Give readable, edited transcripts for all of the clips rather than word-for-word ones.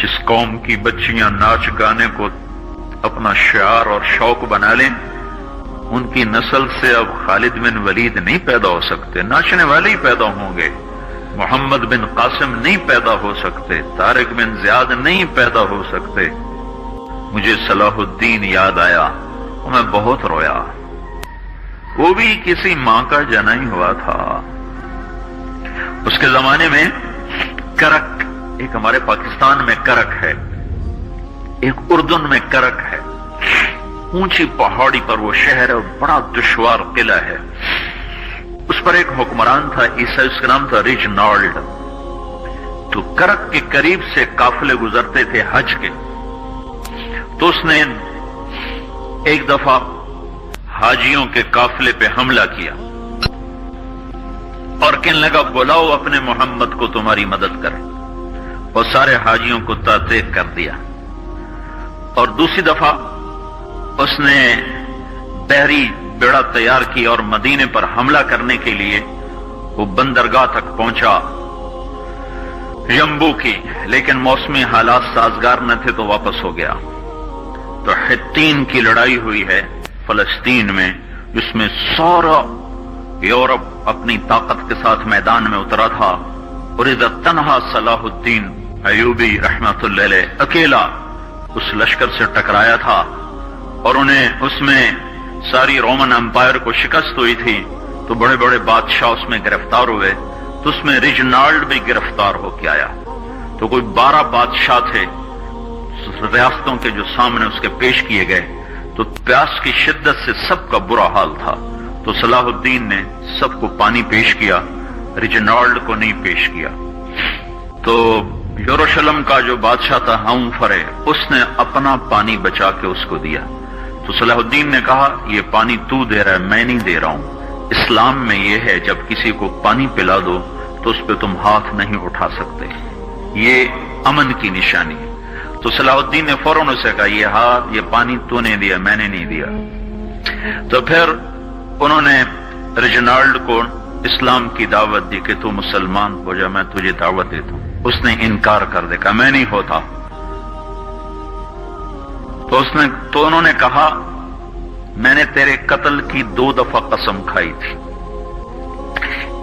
जिस कौम की बच्चियां नाच गाने को अपना शियार और शौक बना लें, उनकी नस्ल से अब खालिद बिन वलीद नहीं पैदा हो सकते, नाचने वाले ही पैदा होंगे। मोहम्मद बिन कासिम नहीं पैदा हो सकते, तारिक बिन ज़ियाद नहीं पैदा हो सकते। मुझे सलाहुद्दीन याद आया और मैं बहुत रोया। वो भी किसी मां का जना ही हुआ था। उसके जमाने में करक, एक हमारे पाकिस्तान में करक है, एक उर्दून में करक है। ऊंची पहाड़ी पर वो शहर है, बड़ा दुश्वार किला है। उस पर एक हुक्मरान था ईसाई, उसका नाम था रिजनाल्ड। तो करक के करीब से काफिले गुजरते थे हज के। तो उसने एक दफा हाजियों के काफिले पे हमला किया और कहने लगा बुलाओ अपने मोहम्मद को, तुम्हारी मदद करे। और सारे हाजियों को तातेक कर दिया। और दूसरी दफा उसने बहरी बेड़ा तैयार किया और मदीने पर हमला करने के लिए वो बंदरगाह तक पहुंचा यम्बू की, लेकिन मौसमी हालात साजगार न थे तो वापस हो गया। तो हित्तीन की लड़ाई हुई है फलस्तीन में, जिसमें सारा यूरोप अपनी ताकत के साथ मैदान में उतरा था। और इधर तन्हा सलाहुद्दीन अयूबी रहमतुल्लाह अलैह अकेला उस लश्कर से टकराया था और उन्हें उसमें सारी रोमन एम्पायर को शिकस्त हुई थी। तो बड़े बड़े बादशाह उसमें गिरफ्तार हुए। तो उसमें रिजनाल्ड भी गिरफ्तार होकर आया। तो कोई 12 बादशाह थे रियासतों के जो सामने उसके पेश किए गए। तो प्यास की शिद्दत से सबका बुरा हाल था। तो सलाहुद्दीन ने सबको पानी पेश किया, रिजनाल्ड को नहीं पेश किया। तो यरूशलेम का जो बादशाह था हमफरे, उसने अपना पानी बचा के उसको दिया। तो सलाहुद्दीन ने कहा ये पानी तू दे रहा है, मैं नहीं दे रहा हूं। इस्लाम में यह है जब किसी को पानी पिला दो तो उस पर तुम हाथ नहीं उठा सकते, ये अमन की निशानी है। तो सलाहुद्दीन ने फौरन उसे कहा ये पानी तूने दिया, मैंने नहीं दिया। तो फिर उन्होंने रिजनाल्ड को इस्लाम की दावत दी कि तू मुसलमान हो जा, मैं तुझे दावत देता हूं। उसने इनकार कर दिया, मैं नहीं होता। तो उन्होंने कहा मैंने तेरे कत्ल की 2 दफा कसम खाई थी।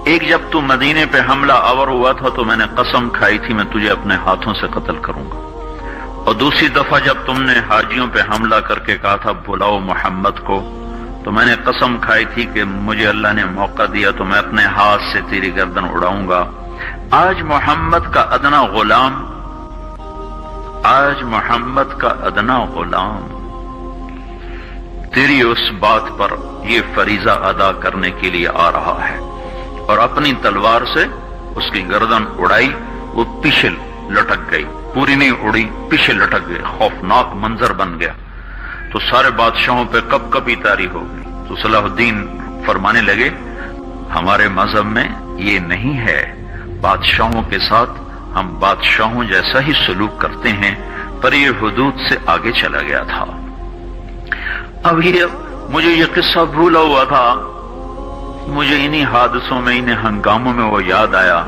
एक जब तू मदीने पे हमला आवर हुआ था तो मैंने कसम खाई थी मैं तुझे अपने हाथों से कत्ल करूंगा। और दूसरी दफा जब तुमने हाजियों पे हमला करके कहा था बुलाओ मोहम्मद को, तो मैंने कसम खाई थी कि मुझे अल्लाह ने मौका दिया तो मैं अपने हाथ से तेरी गर्दन उड़ाऊंगा। आज मोहम्मद का अदना गुलाम तेरी उस बात पर ये फरीजा अदा करने के लिए आ रहा है। और अपनी तलवार से उसकी गर्दन उड़ाई, वो पीछे लटक गई, पूरी नहीं उड़ी, पीछे लटक गई। खौफनाक मंजर बन गया। तो सारे बादशाहों पे कपकपी तारी हो गई। तो सलाहुद्दीन फरमाने लगे हमारे मजहब में ये नहीं है, बादशाहों के साथ हम बादशाहों जैसा ही सलूक करते हैं, पर ये हुदूद से आगे चला गया था। अब ये मुझे ये किस्सा भूला हुआ था, मुझे इन्हीं हादसों में, इन्हीं हंगामों में वो याद आया।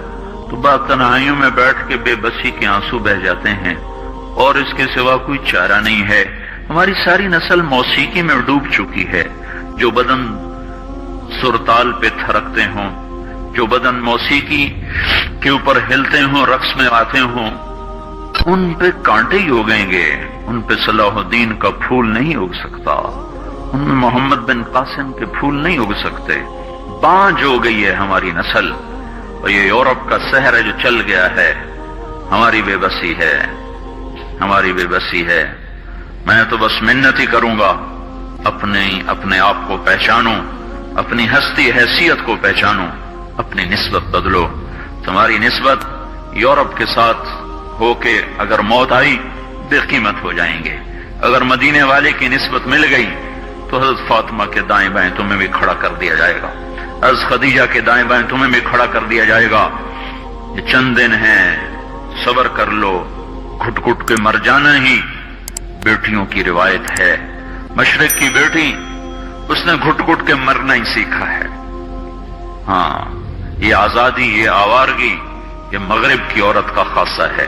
तो बात तन्हाइयों में बैठ के बेबसी के आंसू बह जाते हैं और इसके सिवा कोई चारा नहीं है। हमारी सारी नस्ल मौसीकी में डूब चुकी है। जो बदन सुरताल पे थरकते हों, जो बदन मौसीकी के ऊपर हिलते हों, रक्स में आते हों, उन पे कांटे ही उगेंगे, उन पे सलाहुद्दीन का फूल नहीं उग सकता, उनमें मोहम्मद बिन कासिम के फूल नहीं उग सकते। बांझ हो गई है हमारी नस्ल और ये यूरोप का शहर है जो चल गया है। हमारी बेबसी है, हमारी बेबसी है। मैं तो बस मिन्नत ही करूंगा अपने आप को पहचानो, अपनी हस्ती हैसियत को पहचानो, अपनी निस्बत बदलो। तुम्हारी निस्बत यूरोप के साथ होके अगर मौत आई बेकीमत हो जाएंगे। अगर मदीने वाले की निस्बत मिल गई तो हजरत फातिमा के दाएं बाएं तुम्हें भी खड़ा कर दिया जाएगा, हजरत खदीजा के दाएं बाएं तुम्हें भी खड़ा कर दिया जाएगा। ये चंद दिन हैं, सब्र कर लो। घुट घुट के मर जाना ही बेटियों की रिवायत है। मशरिक की बेटी, उसने घुट घुट के मरना ही सीखा है। हाँ, ये आजादी, ये आवारगी, ये मगरिब की औरत का खासा है।